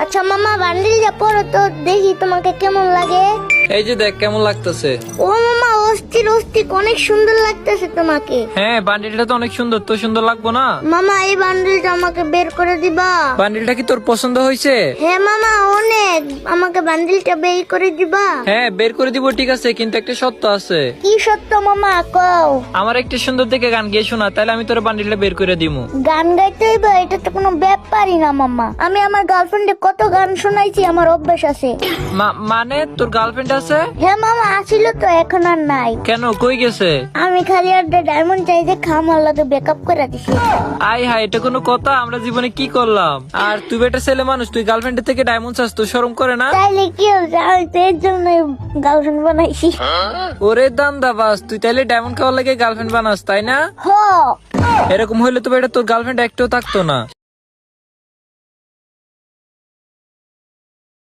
আচ্ছা মামা বান্ডিলটা পরো তো দেখি তোমাকে কেমন লাগে। এই যে দেখ কেমন লাগতেছে। ও মামা অস্থির অস্থির অনেক সুন্দর লাগতেছে তোমাকে। হ্যাঁ বান্ডিলটা তো অনেক সুন্দর, তো সুন্দর লাগবো না? মামা এই বান্ডিলটা আমাকে বের করে দিবা। বান্ডিলটা কি তোর পছন্দ হয়েছে? হ্যাঁ মামা অনেক, আমাকে বান্ডিলটা বের করে দিবা। হ্যাঁ বের করে দিব, ঠিক আছে, কিন্তু একটা শর্ত আছে। কি সত্য মামা কও। আমার একটা সুন্দর দেখে গান গিয়ে শোনা, তাহলে আমি তোর বান্ডিলটা বের করে দিমু। গান গাইতে হইবে এটা তো কোনো ব্যাপারই না মামা। আমি আমার গার্লফ্রেন্ডে কত গান শোনাইছি, আমার অভ্যাস আছে। মানে তোর গার্লফ্রেন্ড আছে? হ্যাঁ মামা আছিল তো, এখন আর নাই। কেন, কই গেছে? আমি খালি আর ডায়মন্ড চাই যে খামার লাগে ব্যাকআপ করে দিছি। আই হাই, এটা কোনো কথা? আমরা জীবনে কি করলাম? আর তুই একটা ছেলে মানুষ, তুই গার্লফ্রেন্ডের থেকে ডায়মন্ড চাস, তো শরম করে না? তাইলে কি হচ্ছে, আমি তো এর জন্য গার্লফ্রেন্ড বানাইছি। ওরে দান্দাবাজ, তুই তাইলে ডায়মন্ড খাওয়ার লাগে গার্লফ্রেন্ড বানাস, তাই না? হ এরকম হইলে তো এটা তোর গার্লফ্রেন্ড একটাও থাকতো না।